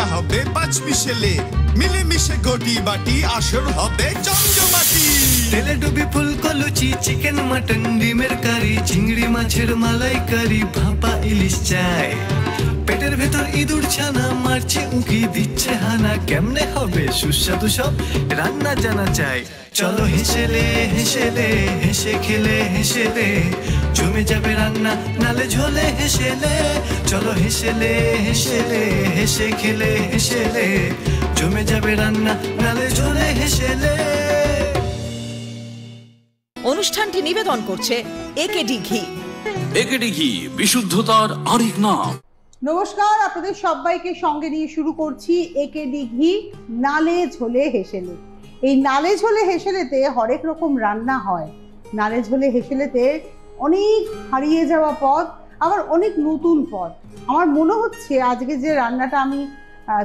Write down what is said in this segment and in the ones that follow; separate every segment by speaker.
Speaker 1: রান্না হবে পাঁচমিশেলে, মিলেমিশে গটি বাটি আসর হবে জমজমাটি।
Speaker 2: তেলে ডুবি ফুলকো লুচি, চিকেন মাটন ডিমের কারি, চিংড়ি মাছের মালাইকারি, ভাপা ইলিশ চাই। পেটের ভেতর ইঁদুর ছানা মারছে উঁকি দিচ্ছে হানা, কেমনে হবে সুস্বাদু সব রান্না জানা চাই। চলো হেসেলে হেসেলে হেসে খেলে হেসেলে জমে যাবে রান্না নালে ঝোলে হেসেলে। চলো হেসেলে হেসেলে হেসে খেলে হেসেলে জমে যাবে রান্না নালে ঝোলে হেসেলে।
Speaker 3: অনুষ্ঠানটি নিবেদন করছে একেডি ঘি।
Speaker 4: একেডি ঘি, বিশুদ্ধতার আরেক নাম।
Speaker 5: নমস্কার, আপনাদের সবাইকে সঙ্গে নিয়ে শুরু করছি একেডি ঘি নালে ঝোলে হেসেলে। এই নালে ঝোলে হেসেলেতে হরেক রকম রান্না হয়। নালে ঝোলে হেসেলেতে অনেক হারিয়ে যাওয়া পদ, আবার অনেক নতুন পদ। আমার মনে হচ্ছে আজকে যে রান্নাটা আমি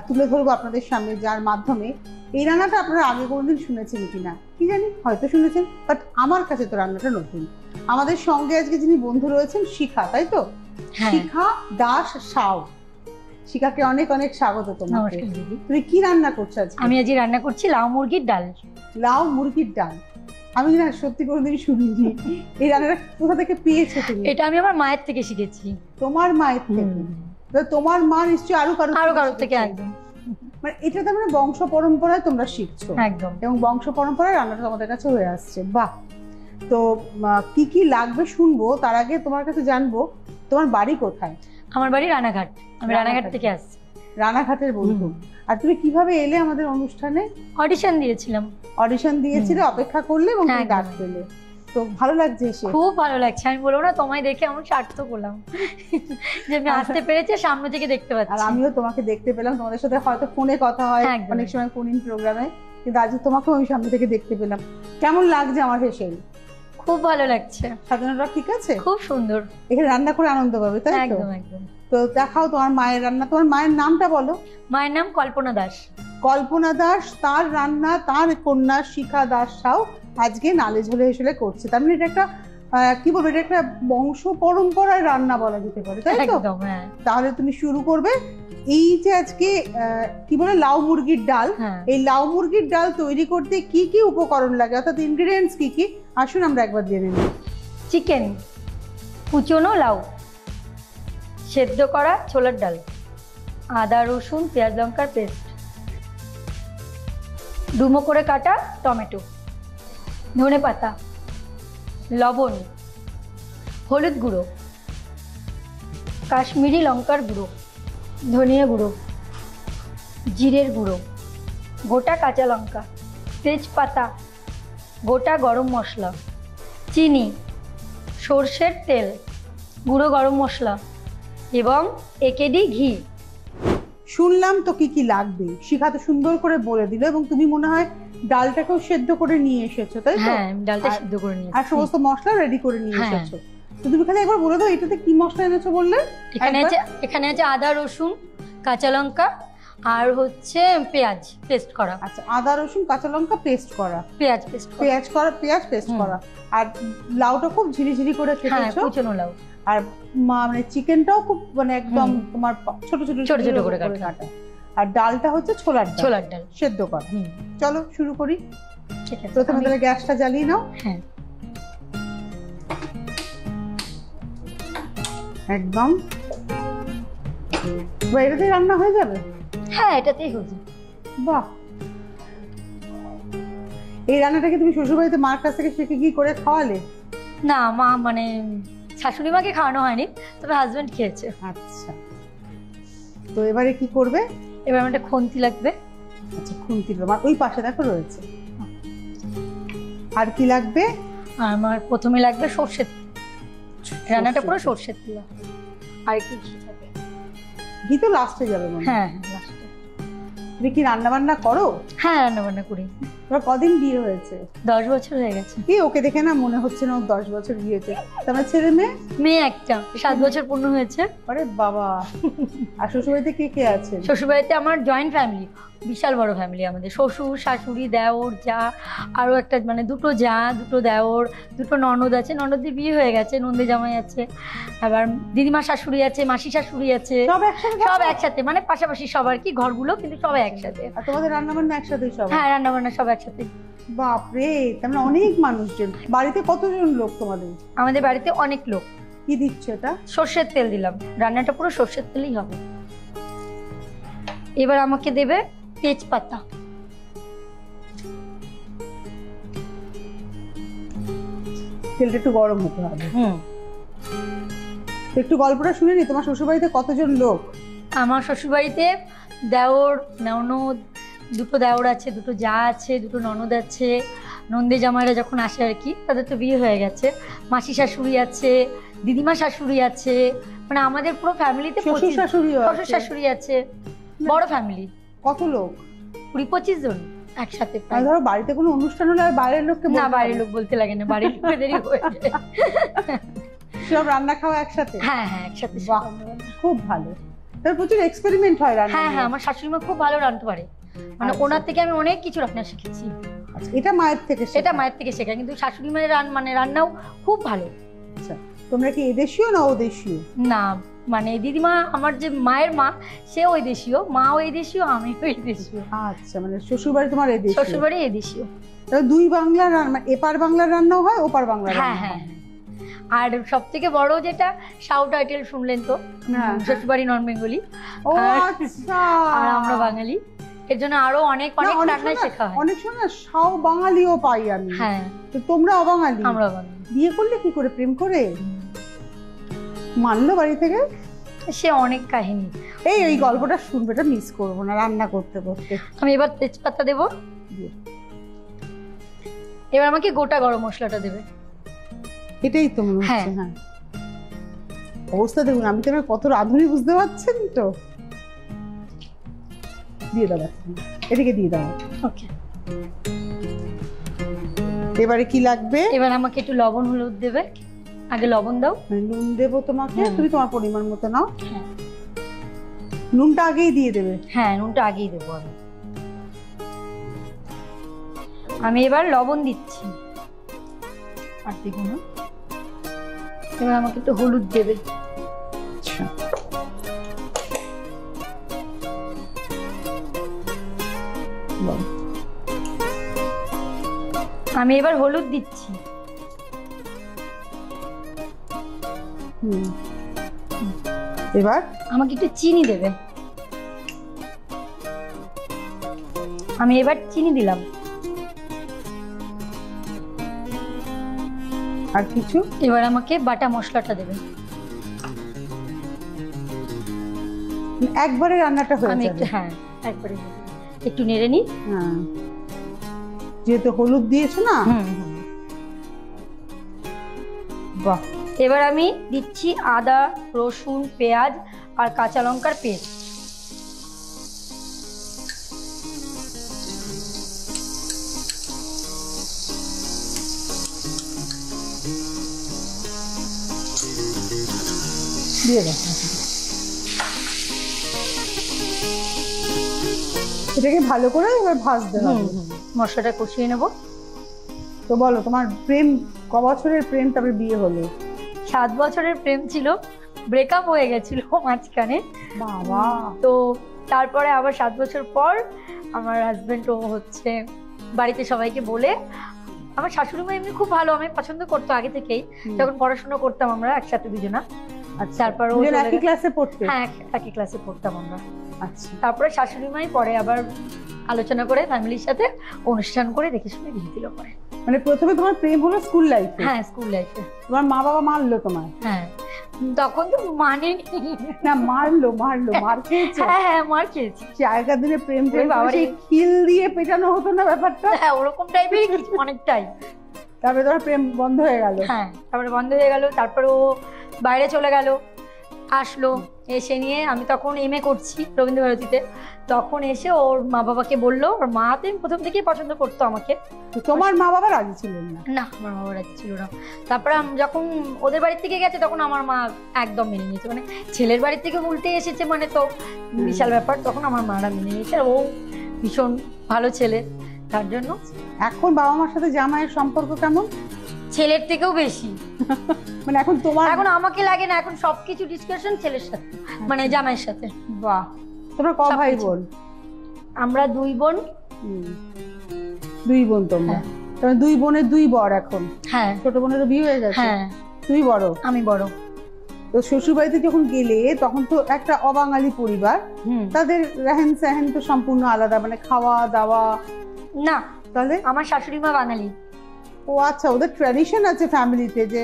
Speaker 5: তুলে ধরবো আপনাদের সামনে, যার মাধ্যমে এই রান্নাটা আপনারা আগে কোনোদিন শুনেছেন কিনা কি জানি, হয়তো শুনেছেন, বাট আমার কাছে তো রান্নাটা নতুন। আমাদের সঙ্গে আজকে যিনি বন্ধু রয়েছেন শিখা, তাই তো? শিখা দাস সাউ। শিখাকে অনেক অনেক স্বাগত তোমাকে। তুমি কি রান্না করছো আজকে?
Speaker 6: আমি আজ রান্না করছি লাউ মুরগির ডাল। লাউ
Speaker 5: মুরগির ডাল আমি না সত্যি কোনোদিন শুনিনি। এই রান্নাটা কোথা থেকে পেয়েছো তুমি?
Speaker 6: এটা আমি আমার মায়ের থেকে শিখেছি।
Speaker 5: তোমার মায়ের থেকে? তো তোমার মা নিশ্চয়ই আরো কারো
Speaker 6: থেকে। একদম,
Speaker 5: মানে এটা তো মানে বংশ পরম্পরায় তোমরা শিখছো।
Speaker 6: একদম,
Speaker 5: এবং বংশ পরম্পরায় রান্নাটা তোমাদের কাছে হয়ে আসছে। বাহ! তো কি কি লাগবে শুনবো, তার আগে তোমার কাছে জানবো তোমার বাড়ি কোথায়?
Speaker 6: আমার বাড়ি রানাঘাট। আমি রানাঘাট থেকে আসছি।
Speaker 5: রানাঘাটের বন্ধু। আর তুমি কিভাবে এলে আমাদের অনুষ্ঠানে?
Speaker 6: অডিশন দিয়েছিলাম।
Speaker 5: অডিশন দিয়েছিলে, অপেক্ষা করলে এবং তুমি ডাক পেলে। তো ভালো লাগছে এসে?
Speaker 6: খুব ভালো লাগছে। আমি বলবো না, তোমায় দেখে আমার সার্থক হলাম যে আমি আসতে পেরেছি, সামনে থেকে দেখতে পাচ্ছি।
Speaker 5: আর আমিও তোমাকে দেখতে পেলাম। তোমাদের সাথে হয়তো ফোনে কথা হয় অনেক সময়, ফোন ইন প্রোগ্রামে, কিন্তু আজ তোমাকেও আমি সামনে থেকে দেখতে পেলাম। কেমন লাগছে আমার হেসেল?
Speaker 6: খুব ভালো লাগছে।
Speaker 5: সাজানোটা ঠিক আছে?
Speaker 6: খুব সুন্দর।
Speaker 5: এখানে রান্না করে আনন্দ পাবে, তাই তো?
Speaker 6: একদম একদম।
Speaker 5: তো দেখাও তোমার মায়ের রান্না। তোমার মায়ের নামটা বলো।
Speaker 6: মায়ের নাম কল্পনা দাস।
Speaker 5: কল্পনা দাস, তার রান্না তার কন্যা শিখা দাস সাউ আজকে নালে ঝোলে হেসেলে করছে। তার মানে এটা একটা কি বলবো, এটা একটা বংশ পরম্পরার রান্না বলা যেতে পারে, তাই তো? তাহলে তুমি শুরু করবে। এই যে আজকে কি বলে লাউ মুরগির ডাল, এই লাউ মুরগির ডাল তৈরি করতে কি কি উপকরণ লাগে, অর্থাৎ ইনগ্রেডিয়েন্টস কি কি, আসুন আমরা একবার জেনে নিই।
Speaker 6: চিকেন, কুচনো লাউ, সেদ্ধ করা ছোলার ডাল, আদা রসুন পেঁয়াজ লঙ্কার পেস্ট, ডুমো করে কাটা টমেটো, ধনে পাতা, লবণ, হলুদ গুঁড়ো, কাশ্মীরি লঙ্কার গুঁড়ো, ধনিয়া গুঁড়ো, জিরের গুঁড়ো, গোটা কাঁচা লঙ্কা, তেজপাতা, গোটা গরম মশলা, চিনি, সর্ষের তেল, গুঁড়ো গরম মশলা এবং একেডি ঘি।
Speaker 5: শুনলাম তো কি কি লাগবে, শিখা তো সুন্দর করে বলে দিল। এবং তুমি মনে হয় ডালটাকেও সেদ্ধ করে নিয়ে এসেছো, তাই তো?
Speaker 6: হ্যাঁ, ডালটা সেদ্ধ করে নিয়ে
Speaker 5: আর সমস্ত মশলা রেডি করে নিয়ে এসেছো। তো তুমি খালি একবার বলে দাও এটাতে কি মশলা এনেছো বললে?
Speaker 6: এখানে আছে আদা রসুন কাঁচা লঙ্কা আর হচ্ছে পেঁয়াজ পেস্ট করা।
Speaker 5: আচ্ছা, আদা রসুন কাঁচা লঙ্কা পেস্ট করা,
Speaker 6: পেঁয়াজ
Speaker 5: পেস্ট করা। আর লাউটা খুব ঝিরিঝিরি করে কেটেছো,
Speaker 6: কুচনো লাউ।
Speaker 5: আর মানে চিকেনটাও খুব মানে একদম তোমার ছোট ছোট করে কাটা। আর ডালটা হচ্ছে ছোলার ডাল সেদ্ধ করা। চলো শুরু করি।
Speaker 6: ঠিক আছে,
Speaker 5: প্রথমে তাহলে গ্যাসটা জ্বালিয়ে নাও।
Speaker 6: হ্যাঁ,
Speaker 5: একদম। এটাতেই রান্না হয়ে যাবে?
Speaker 6: হ্যাঁ, এটাতেই হয়ে যাবে।
Speaker 5: বাহ! এই রান্নাটাকে তুমি শ্বশুরবাড়িতে মার কাছ থেকে শিখে কি করে খাওয়ালে?
Speaker 6: না, মা মানে শাশুড়ি মাকে খাওয়ানো হয়নি, তবে হাজবেন্ড খেয়েছে।
Speaker 5: আচ্ছা, তো এবারে কি করবে?
Speaker 6: এবার একটা খুন্তি লাগবে।
Speaker 5: আচ্ছা, খুন্তি আমার ওই পাশে দেখো রয়েছে। আর কি লাগবে?
Speaker 6: আমার প্রথমে লাগবে সর্ষের তেল। রান্নাটা পুরো সর্ষের তেল। আর একটু ঘি যাবে।
Speaker 5: ঘি তো লাস্টে যাবে মনে হয়।
Speaker 6: হ্যাঁ, লাস্টে।
Speaker 5: তুমি কি রান্না বান্না করো?
Speaker 6: হ্যাঁ, রান্না বান্না করি।
Speaker 5: তোমার কদিন বিয়ে হয়েছে?
Speaker 6: 10 বছর হয়ে গেছে।
Speaker 5: কি ওকে দেখে না মনে হচ্ছে না 10 বছর বিয়ে হয়েছে। তোমার ছেলে মেয়ে?
Speaker 6: মেয়ে একটা, 7 বছর পূর্ণ হয়েছে।
Speaker 5: আরে বাবা! আর শ্বশুরবাড়িতে কে কে আছে?
Speaker 6: শ্বশুরবাড়িতে আমার জয়েন্ট ফ্যামিলি, বিশাল বড় ফ্যামিলি আমাদের, শ্বশুর শাশুড়ি দেওর যা, আরও একটা মানে দুটো যা, দুটো দেওর, দুটো ননদ আছে, ননদের বিয়ে হয়ে গেছে, নন্দে জামাই আছে, আবার দিদিমা শাশুড়ি আছে, মাসি শাশুড়ি আছে, সব একসাথে, মানে পাশাপাশি সবার কি ঘরগুলো, কিন্তু সবাই একসাথে।
Speaker 5: আর তোমাদের রান্নাবান্না একসাথেই সব?
Speaker 6: হ্যাঁ, রান্নাবান্না সব একসাথে।
Speaker 5: বাপরে, তার মানে অনেক মানুষজন। বাড়িতে কতজন লোক তোমাদের?
Speaker 6: আমাদের বাড়িতে অনেক লোক।
Speaker 5: কি দিচ্ছ এটা?
Speaker 6: সর্ষের তেল দিলাম, রান্নাটা পুরো সর্ষের তেলই হবে। এবার আমাকে দেবে তেজপাতা।
Speaker 5: তেলটা একটু গরম হতে হবে। একটু গল্পটা শুনে নি, তোমার শ্বশুরবাড়িতে কতজন লোক?
Speaker 6: আমার শ্বশুরবাড়িতে দেওর ননদ, দুটো দেওর আছে, দুটো যা আছে, দুটো ননদ আছে, নন্দে জামাইরা যখন আসে আর কি, তাদের তো বিয়ে হয়ে গেছে, মাসি শাশুড়ি আছে, দিদিমা শাশুড়ি আছে, মানে আমাদের পুরো ফ্যামিলিতে
Speaker 5: শ্বশুর
Speaker 6: শাশুড়ি আছে, বড় ফ্যামিলি।
Speaker 5: কত লোক?
Speaker 6: 20-25 জন একসাথে।
Speaker 5: ধরো বাড়িতে কোনো অনুষ্ঠান হলে আর বাইরের লোককে?
Speaker 6: না, বাইরের লোক বলতে লাগে না, বাড়ির লোকেদেরই হয়ে যায়।
Speaker 5: সব রান্না খাওয়া একসাথে?
Speaker 6: হ্যাঁ হ্যাঁ, একসাথে।
Speaker 5: খুব ভালো। তার প্রচুর এক্সপেরিমেন্ট হয় রান্না।
Speaker 6: হ্যাঁ হ্যাঁ, আমার শাশুড়ি মা খুব ভালো রান্নাতে পারে, মানে ওনার থেকে আমি অনেক কিছু রান্না শিখেছি।
Speaker 5: এটা মায়ের থেকে?
Speaker 6: এটা মায়ের থেকে শেখা, কিন্তু শাশুড়ি মায়ের মানে রান্নাও খুব ভালো।
Speaker 5: আচ্ছা, তোমরা কি এদেশীয় না ওদেশীয়?
Speaker 6: না, মানে দিদিমা, আমার যে মায়ের মা, সে ওই দেশীয়, মা ওই দেশীয়, আমি ওই দেশীয়।
Speaker 5: আচ্ছা, মানে শ্বশুরবাড়ি তোমার এদেশীয়?
Speaker 6: শ্বশুরবাড়ি এদেশীয়।
Speaker 5: তাহলে দুই বাংলার রান্না, এপার বাংলার রান্নাও হয়, ওপার বাংলার?
Speaker 6: হ্যাঁ হ্যাঁ। আর সব থেকে বড় যেটা, সাউথ টাইটেল শুনলেন তো, শ্বশুরবাড়ি নন বেঙ্গলি, আর আমরা বাঙালি, এর জন্য আরো অনেক অনেক রান্না শেখা হয়।
Speaker 5: অনেক সময় সাও বাঙালিও পাই আমি।
Speaker 6: হ্যাঁ,
Speaker 5: তো তোমরা অবাঙালি?
Speaker 6: আমরা বাঙালি।
Speaker 5: বিয়ে করলে কি করে, প্রেম করে মানলো বাড়ি থেকে?
Speaker 6: সে অনেক কাহিনী।
Speaker 5: এই গল্পটা শুনবে, এটা মিস করবো না রান্না করতে করতে।
Speaker 6: আমি এবার তেজপাতা দেবো, এবার আমাকে গোটা গরম মশলাটা দেবে।
Speaker 5: এটাই তো মনে হচ্ছে। হ্যাঁ, অবস্থা দেখুন, আমি তো কত রাঁধুনি, বুঝতে পারছেন তো। দিয়ে দাও, এদিকে দিয়ে দাও।
Speaker 6: ওকে,
Speaker 5: এবারে কি লাগবে?
Speaker 6: এবার আমাকে একটু লবণ হলুদ দেবে। আগে লবণ দাও।
Speaker 5: নুন দেবো তোমাকে, তুমি তোমার পরিমাণ মতো নাও। নুনটা আগেই দিয়ে দেবে?
Speaker 6: হ্যাঁ, নুনটা আগেই দেবো আমি এবার লবণ দিচ্ছি, আর দেবো না। এবার আমাকে একটু হলুদ দেবে।
Speaker 5: আচ্ছা,
Speaker 6: আমি এবার হলুদ দিচ্ছি।
Speaker 5: এবার
Speaker 6: আমাকে একটু চিনি দেবে। আমি এবার চিনি দিলাম।
Speaker 5: আর কিছু?
Speaker 6: এবার আমাকে বাটা মশলাটা দেবে।
Speaker 5: একবারে রান্নাটা হয়ে
Speaker 6: আমি
Speaker 5: যাবে?
Speaker 6: হ্যাঁ, একবারে একটু নেড়ে নিই।
Speaker 5: হ্যাঁ, যেহেতু হলুদ দিয়েছো না। বাহ।
Speaker 6: এবার আমি দিচ্ছি আদা, রসুন, পেঁয়াজ আর কাঁচা লঙ্কার পেস্ট।
Speaker 5: দিয়ে দাও। এটাকে ভালো করে এবার ভাজতে হবে।
Speaker 6: মশলাটা কষিয়ে নেব।
Speaker 5: তো বলো, তোমার প্রেম ক বছরের প্রেম, তারপরে বিয়ে হলো?
Speaker 6: 7 বছরের প্রেম ছিল, ব্রেকআপ হয়ে গেছিল মাঝখানে।
Speaker 5: বাবা।
Speaker 6: তো তারপরে আবার 7 বছর পর আমার হাজবেন্ড হচ্ছে বাড়িতে সবাইকে বলে, আমার শাশুড়ি মা এমনি খুব ভালো, আমি পছন্দ করতো আগে থেকেই, যখন পড়াশোনা করতাম আমরা একসাথে দুজনা। তারপর
Speaker 5: একই ক্লাসে পড়তে?
Speaker 6: হ্যাঁ, একই ক্লাসে পড়তাম আমরা।
Speaker 5: আচ্ছা,
Speaker 6: তারপরে শাশুড়ি মাই পরে আবার আলোচনা করে ফ্যামিলির সাথে অনুষ্ঠান করে দেখে শুনে বিয়ে দিল পরে।
Speaker 5: মানে প্রথমে তোমার প্রেম হলো স্কুল লাইফে?
Speaker 6: হ্যাঁ, স্কুল লাইফে।
Speaker 5: তোমার মা বাবা মারলো তোমায়?
Speaker 6: হ্যাঁ, তখন তো মানেনি
Speaker 5: না। মারলো? মার খেয়েছে?
Speaker 6: হ্যাঁ, মার খেয়েছি।
Speaker 5: সে আগেকার দিনে প্রেম খিল দিয়ে পেটানো হতো না ব্যাপারটা?
Speaker 6: হ্যাঁ, ওরকম টাইপের অনেকটাই।
Speaker 5: তারপরে তোমার প্রেম বন্ধ হয়ে গেল?
Speaker 6: হ্যাঁ, তারপরে বন্ধ হয়ে গেল। তারপরে ও বাইরে চলে গেল, আসলো, এসে নিয়ে আমি তখন MA করছি রবীন্দ্রভারতীতে। তখন এসে ওর মা বাবাকে বললো, ওর মা তো প্রথম থেকেই পছন্দ করতো আমাকে।
Speaker 5: তোমার মা বাবা রাজি ছিলেন না?
Speaker 6: না, আমার মা বাবা রাজি ছিল না। তারপরে যখন ওদের বাড়ি থেকে গেছে তখন আমার মা একদম মেনে নিয়েছে, মানে ছেলের বাড়ি থেকে উল্টে এসেছে মানে তো বিশাল ব্যাপার। তখন আমার মারা মেনে নিয়েছে। ও ভীষণ ভালো ছেলে, তার জন্য।
Speaker 5: এখন বাবা মার সাথে জামাইয়ের সম্পর্ক কেমন?
Speaker 6: ছেলের থেকেও বেশি।
Speaker 5: মানে এখন তোমার,
Speaker 6: এখন আমাকে লাগে না, এখন সবকিছু ডিসকাশন ছেলের সাথে, মানে জামাইয়ের সাথে।
Speaker 5: বাহ, তোমরা ক ভাই বোন?
Speaker 6: আমরা 2 বোন।
Speaker 5: 2 বোন তোমরা? তবে 2 বোনের 2 বর এখন?
Speaker 6: হ্যাঁ।
Speaker 5: ছোট বোনেরও বিয়ে হয়ে গেছে?
Speaker 6: হ্যাঁ।
Speaker 5: তুই বড়?
Speaker 6: আমি বড়।
Speaker 5: তো শ্বশুর বাড়িতে যখন গেলে তখন তো একটা অবাঙালি পরিবার, তাদের রেহেন সেহেন তো সম্পূর্ণ আলাদা, মানে খাওয়া দাওয়া?
Speaker 6: না।
Speaker 5: তাহলে?
Speaker 6: আমার শাশুড়ি মা বাঙালি।
Speaker 5: ও আচ্ছা, ওদের ট্র্যাডিশন আছে ফ্যামিলিতে যে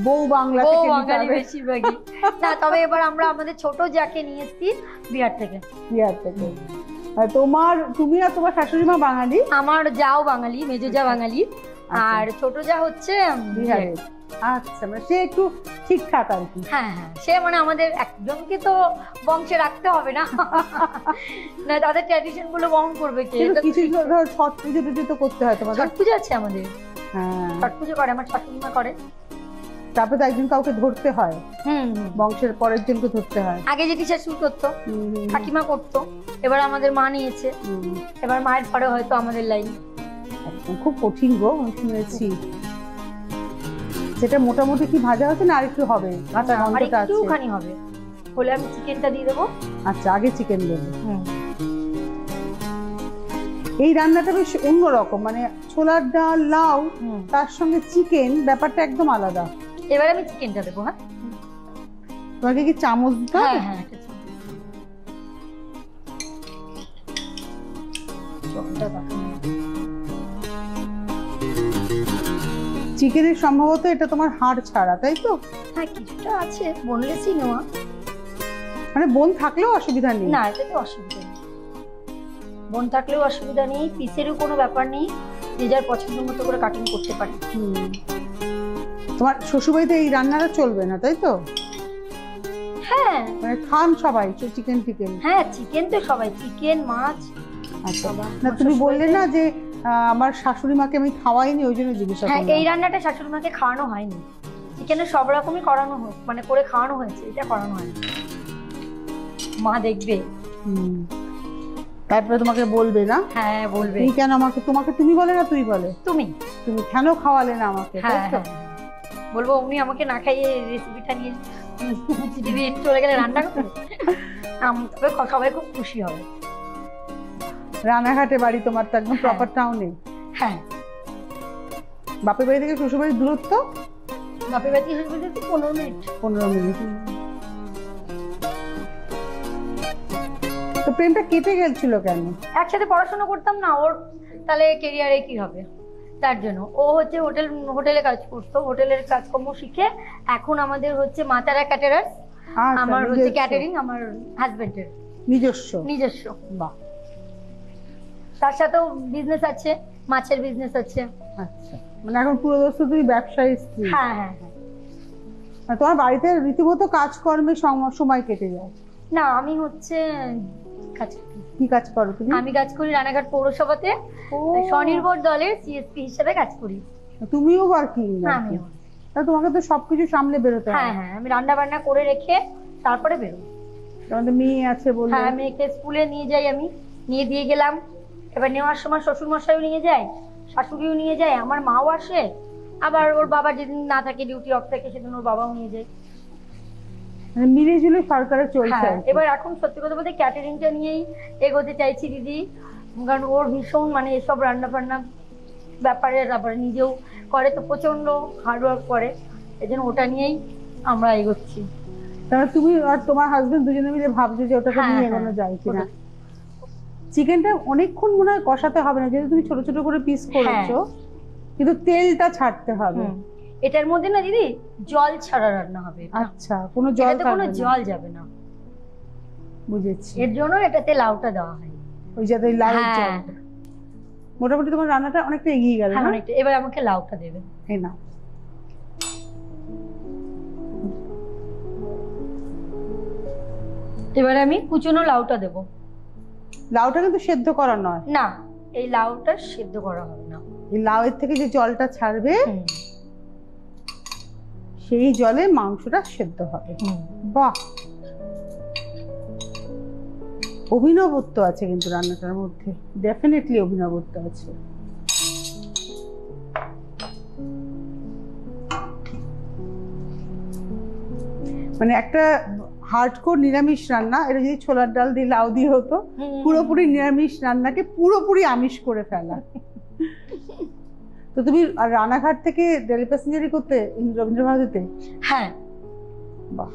Speaker 5: বউ বাংলা থেকে
Speaker 6: বাঙালি বেশিরভাগই। না, তবে এবার আমরা আমাদের ছোট যাকে নিয়ে এসেছি বিহার থেকে।
Speaker 5: বিহার থেকে? তুমি আর তোমার শাশুড়ি মা বাঙালি?
Speaker 6: আমার যাও বাঙালি, মেজো যা বাঙালি, আর ছোট যা হচ্ছে
Speaker 5: বিহারের। আচ্ছা, মানে সে একটু ঠিকঠাক আর কি।
Speaker 6: হ্যাঁ হ্যাঁ, সে মানে আমাদের একজনকে তো বংশে রাখতে হবে না, না তাদের ট্র্যাডিশন গুলো বহন করবে কে?
Speaker 5: কিছু ধর ছট পুজো টুজো তো করতে হয় তোমাদের?
Speaker 6: ছট পুজো আছে আমাদের।
Speaker 5: হ্যাঁ,
Speaker 6: ছট পুজো করে আমার শাশুড়ি মা করে।
Speaker 5: তারপরে তো একজন কাউকে ধরতে হয়, বংশের পরের জনকে ধরতে হয়।
Speaker 6: আগে যেটি শাশুড়ি করতো, কাকিমা করতো, এবার আমাদের মা নিয়েছে, এবার মায়ের পরে হয়তো আমাদের লাইন।
Speaker 5: খুব কঠিন গো, আমি শুনেছি। সেটা মোটামুটি কি ভাজা আছে না আরেকটু হবে? কাঁচা গন্ধটা আছে?
Speaker 6: একটুখানি হবে, হলে আমি চিকেনটা দিয়ে দেবো।
Speaker 5: আচ্ছা, আগে চিকেন দেবো। এই রান্নাটা বেশ অন্যরকম, মানে ছোলার ডাল, লাউ, তার সঙ্গে চিকেন, ব্যাপারটা একদম আলাদা।
Speaker 6: এবার আমি চিকেনটা দেবো। হ্যাঁ,
Speaker 5: তোমাকে কি চামচ দিতে হবে?
Speaker 6: হ্যাঁ হ্যাঁ,
Speaker 5: চিকেনের সম্ভবত এটা তোমার হাড় ছাড়া, তাই তো?
Speaker 6: হ্যাঁ, কিছুটা আছে, বোনলেসই নেওয়া।
Speaker 5: মানে বোন থাকলেও অসুবিধা নেই?
Speaker 6: না, এটাতে অসুবিধা নেই, বোন থাকলেও অসুবিধা নেই, পিসেরও কোনো ব্যাপার নেই, যে যার পছন্দ মতো করে কাটিং করতে পারে।
Speaker 5: তোমার শ্বশুরবাড়িতে এই রান্নাটা চলবে না, তাই তো?
Speaker 6: হ্যাঁ,
Speaker 5: মানে খান সবাই চিকেন?
Speaker 6: হ্যাঁ, চিকেন তো সবাই, চিকেন মাছ।
Speaker 5: আচ্ছা, না তুমি বললে না যে আমার শাশুড়ি মাকে আমি খাওয়াইনি, ওই জন্য জিজ্ঞাসা করলাম।
Speaker 6: হ্যাঁ, এই রান্নাটা শাশুড়ি মাকে খাওয়ানো হয়নি, চিকেনের সব রকমই করানো হোক, মানে করে খাওয়ানো হয়েছে, এটা করানো হয়নি। মা দেখবে,
Speaker 5: তারপরে তোমাকে বলবে না?
Speaker 6: হ্যাঁ বলবে।
Speaker 5: তুমি কেন আমাকে, তোমাকে তুমি বলে না তুই বলে?
Speaker 6: তুমি
Speaker 5: কেন খাওয়ালে না আমাকে?
Speaker 6: বলবো উনি আমাকে না খাইয়ে রেসিপিটা নিয়ে চলে গেলে রান্না করতে, তবে সবাই খুব খুশি হবে।
Speaker 5: রানাঘাটে বাড়ি তোমার, তো একদম প্রপার টাউনে?
Speaker 6: হ্যাঁ।
Speaker 5: বাপের বাড়ি থেকে শ্বশুর বাড়ির দূরত্ব?
Speaker 6: বাপের বাড়ি থেকে শ্বশুর বাড়ি 15 মিনিট। 15 মিনিট।
Speaker 5: তো প্রেমটা কেটে গেছিল কেন?
Speaker 6: একসাথে পড়াশোনা করতাম না, ওর তাহলে কেরিয়ারে কি হবে, তার জন্য। ও হচ্ছে হোটেলে কাজ করতো, হোটেলের কাজকর্ম শিখে এখন আমাদের হচ্ছে মাতারা ক্যাটারার্স, আমার হচ্ছে ক্যাটারিং, আমার হাজবেন্ডের নিজস্ব।
Speaker 5: বাহ।
Speaker 6: তার সাথেও বিজনেস আছে, মাছের বিজনেস আছে।
Speaker 5: আচ্ছা, মানে এখন পুরোদস্ত তুমি ব্যবসায়ী স্ত্রী?
Speaker 6: হ্যাঁ হ্যাঁ
Speaker 5: হ্যাঁ। তোমার বাড়িতে রীতিমতো কাজকর্মে সময় কেটে যায়?
Speaker 6: না, আমি হচ্ছে
Speaker 5: কি কাজ করো তুমি?
Speaker 6: আমি কাজ করি রানাঘাট পৌরসভাতে, স্বনির্ভর দলের সিএসপি হিসেবে কাজ করি।
Speaker 5: তুমিও ওয়ার্কিং?
Speaker 6: আমিও।
Speaker 5: তা তোমাকে তো সবকিছু সামলে বেরোতে হয়।
Speaker 6: হ্যাঁ হ্যাঁ, আমি রান্না বান্না করে রেখে তারপরে বেরোই।
Speaker 5: তোমাদের মেয়ে আছে বললে?
Speaker 6: হ্যাঁ, মেয়েকে স্কুলে নিয়ে যাই, আমি নিয়ে দিয়ে গেলাম, এবার নেওয়ার সময় শ্বশুর মশাইও নিয়ে যায়, শাশুড়িও নিয়ে যায়, আমার মাও আসে, আবার ওর বাবা যেদিন না থাকে, ডিউটি অফ থাকে, সেদিন ওর বাবাও নিয়ে যায়,
Speaker 5: মিলে ঝুলে সরকারে চলছে।
Speaker 6: এবার এখন সত্যি কথা বলতে ক্যাটারিংটা নিয়েই এগোতে চাইছি দিদি, কারণ ওর ভীষণ মানে এসব রান্না বান্না ব্যাপারে, তারপরে নিজেও করে তো প্রচন্ড হার্ডওয়ার্ক করে, এই জন্য ওটা নিয়েই আমরা এগোচ্ছি।
Speaker 5: তাহলে তুমি আর তোমার হাজবেন্ড দুজনে মিলে ভাবছো যে ওটাকে নিয়ে এগোনো যায় কিনা? চিকেনটা অনেকক্ষণ মনে হয় কষাতে হবে না, যেহেতু তুমি ছোট ছোট করে পিস করেছো, কিন্তু তেলটা ছাড়তে হবে।
Speaker 6: এটার মধ্যে না দিদি জল ছাড়া রান্না হবে।
Speaker 5: আচ্ছা, কোনো জল
Speaker 6: যাবে না।
Speaker 5: বুঝেছি,
Speaker 6: এর জন্য এটাতে লাউটা দেওয়া হয়,
Speaker 5: ওই যাতে লাউ জল। মোটামুটি তোমার রান্নাটা অনেকটা এগিয়ে গেল।
Speaker 6: হ্যাঁ, অনেকটা। এবার আমাকে লাউটা দেবে।
Speaker 5: এই না,
Speaker 6: এবার আমি কুচনো লাউটা দেব।
Speaker 5: লাউটা কিন্তু সেদ্ধ করা নয়?
Speaker 6: না, এই লাউটা সেদ্ধ করা হবে না,
Speaker 5: এই লাউয়ের থেকে যে জলটা ছাড়বে সেই জলে মাংসটা সেদ্ধ হবে। বাহ, অভিনবত্ব আছে কিন্তু রান্নাটার মধ্যে, ডেফিনেটলি অভিনবত্ব আছে। মানে একটা হার্ডকোর নিরামিষ রান্না, এটা যদি ছোলার ডাল দিয়ে লাউ দিয়ে হতো, পুরোপুরি নিরামিষ রান্নাকে পুরোপুরি আমিষ করে ফেলা। তো তুমি রানাঘাট থেকে রেল প্যাসেঞ্জারি করতে রবীন্দ্র ভারতীতে?
Speaker 6: হ্যাঁ।
Speaker 5: বাহ।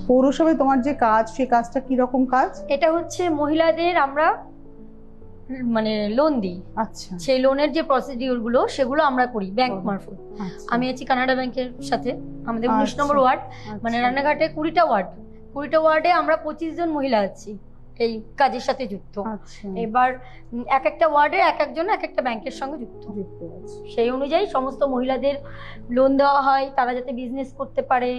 Speaker 5: পৌরসভায় তোমার যে কাজ, সেই কাজটা কি রকম কাজ?
Speaker 6: এটা হচ্ছে মহিলাদের আমরা মানে লোন দিই।
Speaker 5: আচ্ছা।
Speaker 6: সেই লোনের যে প্রসিডিওর গুলো সেগুলো আমরা করি ব্যাংক মারফত।
Speaker 5: আচ্ছা।
Speaker 6: আমি আছি কানাডা ব্যাংকের সাথে, আমাদের 19
Speaker 5: আচ্ছা।
Speaker 6: নম্বর ওয়ার্ড, মানে
Speaker 5: আচ্ছা।
Speaker 6: রান্নাঘাটে 20টা ওয়ার্ডে আমরা 25 জন মহিলা আছি এই কাজের সাথে যুক্ত।
Speaker 5: আচ্ছা।
Speaker 6: এবার এক একটা ওয়ার্ডে এক একজন এক একটা ব্যাংকের সঙ্গে যুক্ত। সেই অনুযায়ী সমস্ত মহিলাদের লোন দেওয়া হয়, তারা যাতে বিজনেস করতে পারে,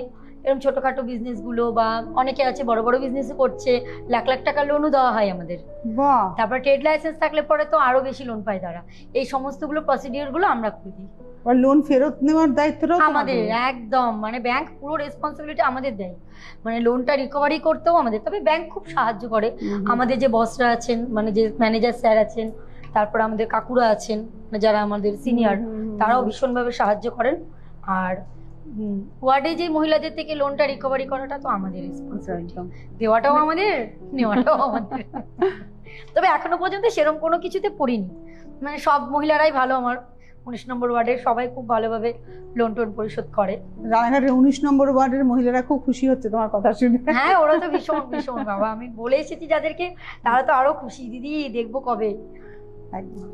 Speaker 6: এরকম ছোটখাটো বিজনেস গুলো, বা অনেকে আছে বড় বড় বিজনেস করছে, লাখ লাখ টাকা লোনও দেওয়া হয় আমাদের।
Speaker 5: বাহ।
Speaker 6: তারপর ট্রেড লাইসেন্স থাকলে পরে তো আরো বেশি লোন পায় তারা। এই সমস্তগুলো প্রসিডিওর গুলো আমরা করে দিই।
Speaker 5: আর লোন ফেরত নেওয়ার দায়িত্বটাও
Speaker 6: আমাদের, একদম মানে ব্যাংক পুরো রেসপন্সিবিলিটি আমাদের দেয়, মানে লোনটা রিকভারি করতেও আমাদের। তবে ব্যাংক খুব সাহায্য করে, আমাদের যে বসরা আছেন, মানে যে ম্যানেজার স্যার আছেন, তারপর আমাদের কাকুরা আছেন যারা আমাদের সিনিয়র, তারাও ভীষণভাবে সাহায্য করেন। আর ওয়ার্ডে যে মহিলাদের থেকে লোনটা রিকভারি করাটা তো আমাদের রেসপন্সিবিলিটি, দেওয়াটাও আমাদের, নেওয়াটাও আমাদের। তবে এখনো পর্যন্ত সেরকম কোনো কিছুতে পড়িনি, মানে সব মহিলারাই ভালো, আমার 19 নম্বর ওয়ার্ডের সবাই খুব ভালোভাবে লোন টোন পরিশোধ করে।
Speaker 5: রানাঘাটের 19 নম্বর ওয়ার্ডের মহিলারা খুব খুশি হচ্ছে তোমার কথা শুনে।
Speaker 6: হ্যাঁ, ওরা তো ভীষণ ভীষণ, বাবা আমি বলে এসেছি যাদেরকে, তারা তো আরো খুশি, দিদি দেখবো কবে।
Speaker 5: একদম।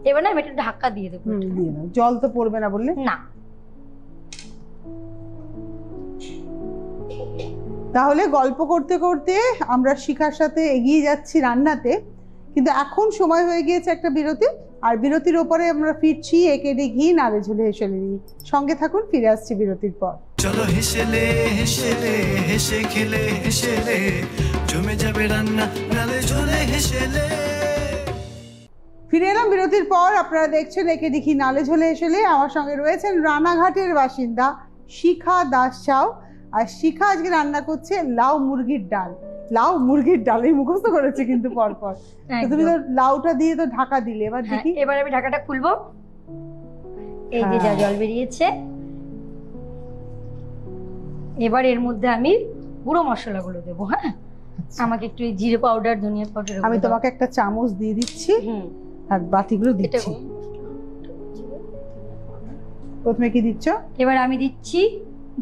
Speaker 6: এবার না আমি একটু ঢাকা দিয়ে দেবো।
Speaker 5: দিয়ে দাও, জল তো পড়বে না বললে?
Speaker 6: না।
Speaker 5: তাহলে গল্প করতে করতে আমরা শিখার সাথে এগিয়ে যাচ্ছি রান্নাতে, কিন্তু এখন সময় হয়ে গিয়েছে একটা বিরতি, আর বিরতির ওপরে আমরা ফিরছি একেডি ঘি নালে ঝুলে হেসেলে নিয়ে। সঙ্গে থাকুন, ফিরে আসছি বিরতির পর।
Speaker 2: চলো হেসেলে হেসেলে হেসে খেলে হেসেলে জমে যাবে রান্না নালে ঝোলে হেসেলে।
Speaker 5: ফিরে এলাম বিরতির পর। আপনারা দেখছেন একেডি ঘি নালে ঝোলে হেসেলে। আমার সঙ্গে রয়েছেন রানাঘাটের বাসিন্দা শিখা দাস সাউ, আর শিখা আজকে রান্না করছে লাউ মুরগির ডাল। লাউ মুরগির ডাল এই মুখস্থ করেছে কিন্তু পরপর। তো তুমি তো লাউটা দিয়ে তো ঢাকা দিলে, এবার দেখি।
Speaker 6: এবার আমি ঢাকাটা খুলবো। এই যে যা জল বেরিয়েছে, এবার এর মধ্যে আমি গুঁড়ো মশলাগুলো দেবো। হ্যাঁ, আমাকে একটু জিরে পাউডার, ধনিয়া পাউডার,
Speaker 5: আমি তোমাকে একটা চামচ দিয়ে দিচ্ছি, আর বাটিগুলো দিচ্ছি। প্রথমে কি দিচ্ছ?
Speaker 6: এবার আমি দিচ্ছি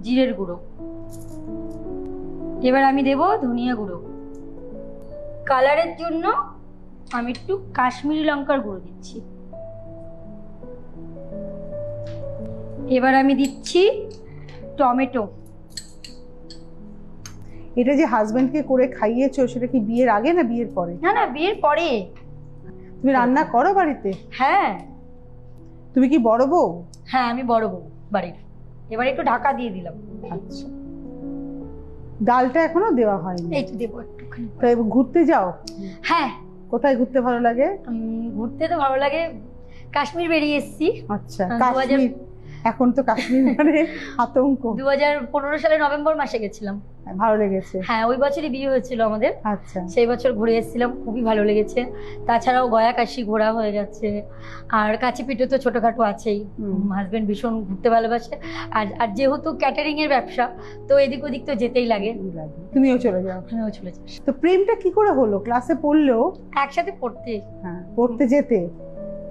Speaker 6: জিরের গুঁড়ো, এবার আমি দেব ধনিয়া গুঁড়ো, কালারের জন্য আমি একটু কাশ্মীরি লঙ্কার গুঁড়ো দিচ্ছি, এবার আমি দিচ্ছি টমেটো।
Speaker 5: এটা যে হাজবেন্ডকে করে খাইয়েছো, সেটা কি বিয়ের আগে না বিয়ের পরে?
Speaker 6: না না, বিয়ের পরে।
Speaker 5: তুমি রান্না করো বাড়িতে?
Speaker 6: হ্যাঁ।
Speaker 5: তুমি কি বড় বউ?
Speaker 6: হ্যাঁ, আমি বড় বউ বাড়ির। এবার একটু ঢাকা দিয়ে দিলাম।
Speaker 5: আচ্ছা, ডালটা এখনো দেওয়া হয়নি?
Speaker 6: এই তো দেবো একটুখানি।
Speaker 5: তো ঘুরতে যাও?
Speaker 6: হ্যাঁ।
Speaker 5: কোথায় ঘুরতে ভালো লাগে?
Speaker 6: ঘুরতে তো ভালো লাগে, কাশ্মীর বেরিয়ে এসেছি।
Speaker 5: আচ্ছা, কাশ্মীর। এখন তো কাশ্মীর মানে আতঙ্ক।
Speaker 6: 2015 সালে নভেম্বর মাসে গেছিলাম।
Speaker 5: ভালো লেগেছে?
Speaker 6: হ্যাঁ, ওই বছরই বিয়ে হয়েছিল আমাদের।
Speaker 5: আচ্ছা, সেই
Speaker 6: সেই বছর ঘুরে এসেছিলাম, খুবই ভালো লেগেছে। তাছাড়াও গয়া কাশি ঘোরা হয়ে গেছে, আর কাছে পিঠে তো ছোটখাটো আছেই। হাজবেন্ড ভীষণ ঘুরতে ভালোবাসে, আর যেহেতু ক্যাটারিং এর ব্যবসা, তো এদিক ওদিক তো যেতেই লাগে।
Speaker 5: তুমিও চলে যাও?
Speaker 6: আমিও চলে যাই।
Speaker 5: তো প্রেমটা কি করে হলো? ক্লাসে পড়লেও?
Speaker 6: একসাথে পড়তে।
Speaker 5: হ্যাঁ, পড়তে যেতে,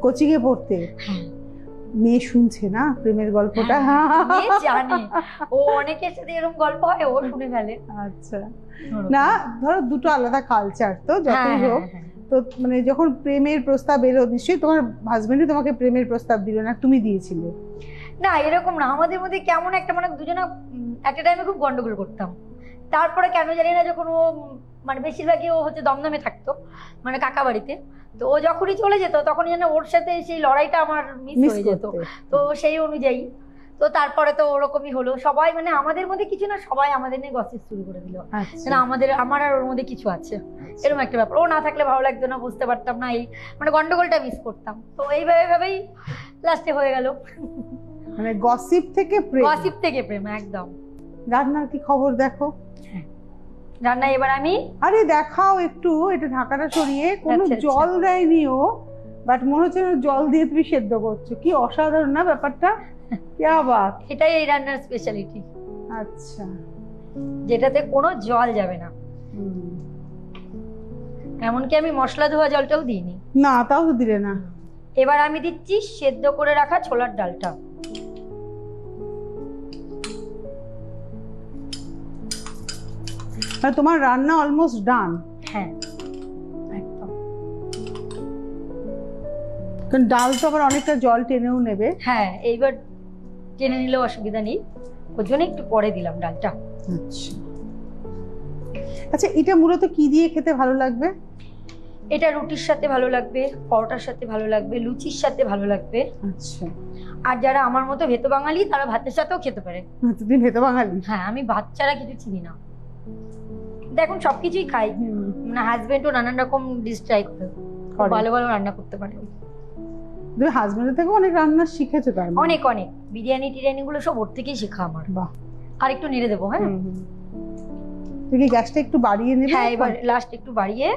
Speaker 5: কোচিং এ পড়তে।
Speaker 6: হ্যাঁ।
Speaker 5: মেয়ে শুনছে না প্রেমের গল্পটা?
Speaker 6: মেয়ে জানে, ও অনেকের সাথে এরকম গল্প হয়, ও শুনে ফেলে।
Speaker 5: আচ্ছা, না ধরো দুটো আলাদা কালচার তো, যতই হোক। তো মানে যখন প্রেমের প্রস্তাব এলো, নিশ্চয়ই তোমার হাজবেন্ডই তোমাকে প্রেমের প্রস্তাব দিল, না তুমি দিয়েছিলে?
Speaker 6: না, এরকম না, আমাদের মধ্যে কেমন একটা মানে দুজনা একটা টাইমে খুব গন্ডগোল করতাম। তারপরে কেন জানি না, যখন ও মানে বেশিরভাগই ও হচ্ছে দমদমে থাকতো, মানে কাকা বাড়িতে, তো ও যখনই চলে যেত তখনই যেন ওর সাথে সেই লড়াইটা আমার মিস হয়ে যেত। তো সেই অনুযায়ী তো তারপরে তো ওরকমই হলো। সবাই মানে আমাদের মধ্যে কিছু না, সবাই আমাদের নিয়ে গসিপ শুরু করে দিল, না আমার আর ওর মধ্যে কিছু আছে, এরকম একটা ব্যাপার। ও না থাকলে ভালো লাগতো না, বুঝতে পারতাম না, এই মানে গন্ডগোলটা মিস করতাম। তো এইভাবেই লাস্টে হয়ে গেল,
Speaker 5: মানে গসিপ থেকে প্রেম।
Speaker 6: গসিপ থেকে প্রেম, একদম।
Speaker 5: রান্নার কি খবর দেখো?
Speaker 6: রান্না এবার আমি
Speaker 5: আরে দেখাও একটু, এটা ঢাকাটা সরিয়ে। কোনো
Speaker 6: আচ্ছা, আচ্ছা।
Speaker 5: জল দেয়নি ও, বাট মনে হচ্ছে যেন জল দিয়ে তুমি সেদ্ধ করছো। কি অসাধারণ না ব্যাপারটা, क्या बात।
Speaker 6: এটাই এই রান্নার স্পেশালিটি,
Speaker 5: আচ্ছা,
Speaker 6: যেটাতে কোনো জল যাবে না।
Speaker 5: হুম।
Speaker 6: এমনকি আমি মশলা ধোয়া জলটাও দিইনি।
Speaker 5: না তাও তো দিলে না।
Speaker 6: এবার আমি দিচ্ছি সেদ্ধ করে রাখা ছোলার ডালটা।
Speaker 5: মানে তোমার রান্না অলমোস্ট ডান।
Speaker 6: হ্যাঁ একদম।
Speaker 5: কারণ ডাল তো আবার অনেকটা জল টেনেও নেবে।
Speaker 6: হ্যাঁ এইবার টেনে নিলেও অসুবিধা নেই, ওর জন্য একটু পরে দিলাম ডালটা।
Speaker 5: আচ্ছা আচ্ছা, এটা মূলত কি দিয়ে খেতে ভালো লাগবে?
Speaker 6: এটা রুটির সাথে ভালো লাগবে, পরোটার সাথে ভালো লাগবে, লুচির সাথে ভালো লাগবে।
Speaker 5: আচ্ছা,
Speaker 6: আর যারা আমার মতো ভেতো বাঙালি তারা ভাতের সাথেও খেতে পারে।
Speaker 5: তুমি ভেতো বাঙালি?
Speaker 6: হ্যাঁ আমি ভাত ছাড়া কিছু চিনি না, দেখুন সবকিছুই খাই। মানে হাজবেন্ডও নানান রকম ডিশ ট্রাই করে, খুব ভালো ভালো রান্না করতে পারে।
Speaker 5: তুমি হাজবেন্ডের থেকে অনেক রান্না শিখেছো তার মানে?
Speaker 6: অনেক অনেক, বিরিয়ানি টিরিয়ানি গুলো সব ওর থেকেই শেখা আমার।
Speaker 5: বাহ।
Speaker 6: আর একটু নেড়ে দেবো। হ্যাঁ
Speaker 5: তুমি কি গ্যাসটা একটু বাড়িয়ে নেবে?
Speaker 6: হ্যাঁ এবার লাস্ট একটু বাড়িয়ে।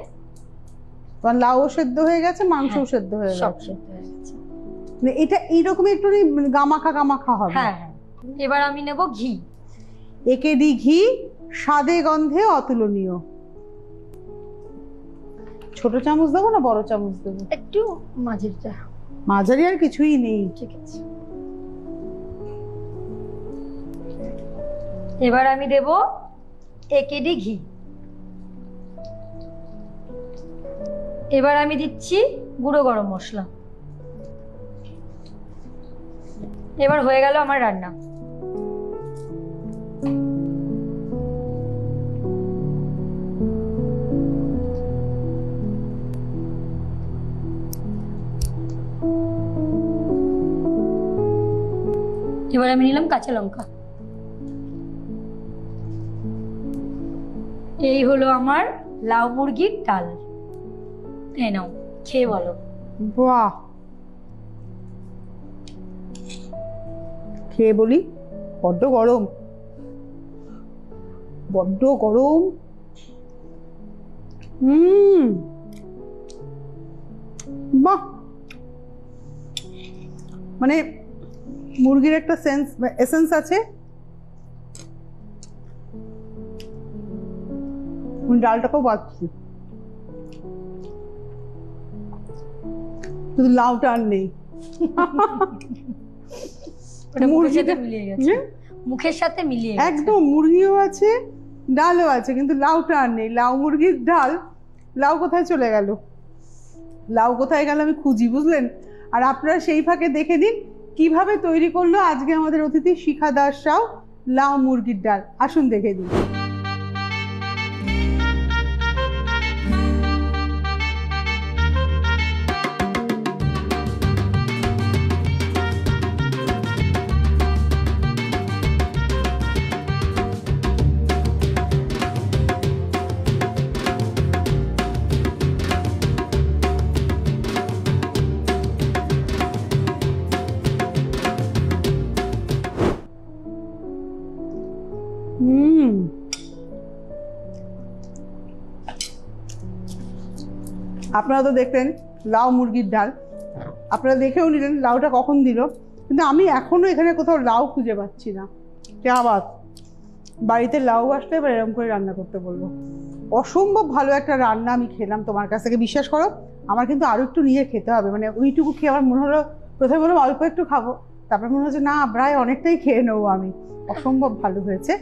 Speaker 5: তোমার লাউও সেদ্ধ হয়ে গেছে, মাংসও সেদ্ধ হয়ে
Speaker 6: সব
Speaker 5: গেছে।
Speaker 6: সেদ্ধ হয়ে গেছে।
Speaker 5: মানে এটা এইরকম একটু গামাখা গামাখা হবে।
Speaker 6: হ্যাঁ হ্যাঁ। এবার আমি নেব ঘি।
Speaker 5: একেডি ঘি, স্বাদে গন্ধে অতুলনীয়। ছোট চামচ দেবো না বড় চামচ দেবো?
Speaker 6: একটু মাঝারিটা।
Speaker 5: মাঝারি আর কিছুই নেই।
Speaker 6: ঠিক আছে। এবার আমি দেব একেডি ঘি। এবার আমি দিচ্ছি গুঁড়ো গরম মশলা। এবার হয়ে গেল আমার রান্না। এবার আমি নিলাম কাঁচা লঙ্কা। এই হলো আমার লাউ মুরগির ডাল। এই নাও খেয়ে বলো।
Speaker 5: বাহ, খেয়ে বলি। বড্ড গরম, বড্ড গরম। বাহ, মানে মুরগির একটা এসেন্স আছে, ডালটাকেও পাচ্ছি, শুধু লাউটা আর নেই।
Speaker 6: মুখের সাথে মিলিয়ে
Speaker 5: একদম, মুরগিও আছে ডালও আছে, কিন্তু লাউটা আর নেই। লাউ মুরগির ডাল, লাউ কোথায় চলে গেল? লাউ কোথায় গেল আমি খুঁজি, বুঝলেন? আর আপনারা সেই ফাঁকে দেখে দিন কিভাবে তৈরি করলো আজকে আমাদের অতিথি শিখা দাস রাও লাউ মুরগির ডাল। আসুন দেখে দিন। আপনারা তো দেখলেন লাউ মুরগির ডাল, আপনারা দেখেও নিলেন লাউটা কখন দিল, কিন্তু আমি এখনো এখানে কোথাও লাউ খুঁজে পাচ্ছি না। কে আবার বাড়িতে লাউ আসলে এবার এরকম করে রান্না করতে বলবো। অসম্ভব ভালো একটা রান্না আমি খেলাম তোমার কাছ থেকে, বিশ্বাস করো। আমার কিন্তু আরো একটু নিয়ে খেতে হবে, মানে ওইটুকু খেয়ে আমার মনে হলো, প্রথমে বললাম অল্প একটু খাবো, তারপরে মনে হচ্ছে না প্রায় অনেকটাই খেয়ে নেবো আমি। অসম্ভব ভালো হয়েছে।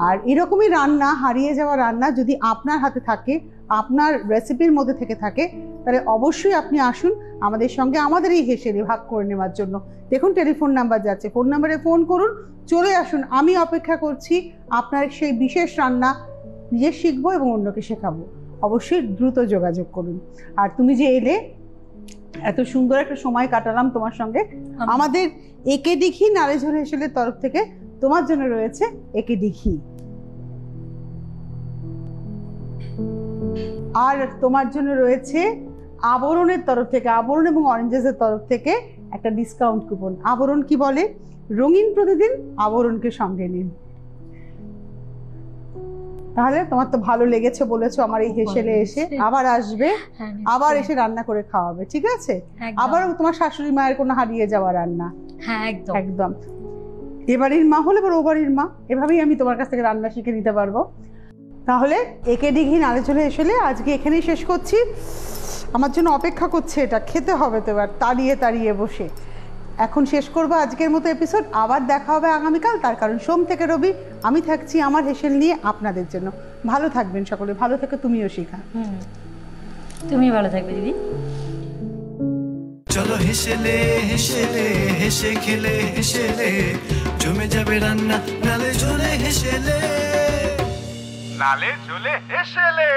Speaker 5: আর এরকমই রান্না, হারিয়ে যাওয়া রান্না যদি আপনার হাতে থাকে, আপনার রেসিপির মধ্যে থেকে থাকে, তাহলে অবশ্যই আপনি আসুন আমাদের সঙ্গে আমাদের এই হেসেলে ভাগ করে নেওয়ার জন্য। দেখুন টেলিফোন নাম্বার যাচ্ছে, ফোন নাম্বারে ফোন করুন, চলে আসুন। আমি অপেক্ষা করছি আপনার সেই বিশেষ রান্না নিজে শিখবো এবং অন্যকে শেখাবো। অবশ্যই দ্রুত যোগাযোগ করুন। আর তুমি যে এলে, এত সুন্দর একটা সময় কাটালাম তোমার সঙ্গে। আমাদের একেডি ঘি নালেঝোল হেসেলের তরফ থেকে তোমার জন্য রয়েছে একেডি ঘি, আর তোমার জন্য রয়েছে আবরণের তরফ থেকে, আবরণ এবং অরেঞ্জেসের তরফ থেকে একটা ডিসকাউন্ট কুপন। আবরণ কি বলে? রঙিন প্রতিদিন, আবরণকে সঙ্গে নিন। তাহলে তোমার তো ভালো লেগেছে বলেছো আমার এই হেসেলে এসে, আবার আসবে,
Speaker 6: হ্যাঁ,
Speaker 5: আবার এসে রান্না করে খাওয়াবে, ঠিক আছে?
Speaker 6: একদম।
Speaker 5: আবারও তোমার শাশুড়ি মায়ের কোনো হারিয়ে যাওয়া রান্না।
Speaker 6: হ্যাঁ একদম
Speaker 5: একদম। এ বাড়ির মা হলে এবার ও বাড়ির মা, এভাবেই আমি তোমার কাছ থেকে রান্না শিখে নিতে পারবো। তাহলে একে দিঘি নালে চলে হেসেলে আজকে এখানেই শেষ করছি। আমার জন্য অপেক্ষা করছে, এটা খেতে হবে তো এবার তাড়িয়ে তাড়িয়ে বসে। এখন শেষ করবো আজকের মতো এপিসোড, আবার দেখা হবে আগামীকাল। তার কারণ সোম থেকে রবি আমি থাকছি আমার হেসেল নিয়ে আপনাদের জন্য। ভালো থাকবেন সকলে, ভালো থেকে তুমিও শিখা।
Speaker 6: তুমি ভালো থাকবে দিদি।
Speaker 2: চলো হেসেলে হেসেলে হেসে খেলে হেসেলে জমে যাবে রান্না নালে ঝোলে হেসেলে।
Speaker 1: নালে ঝোলে হেসেলে।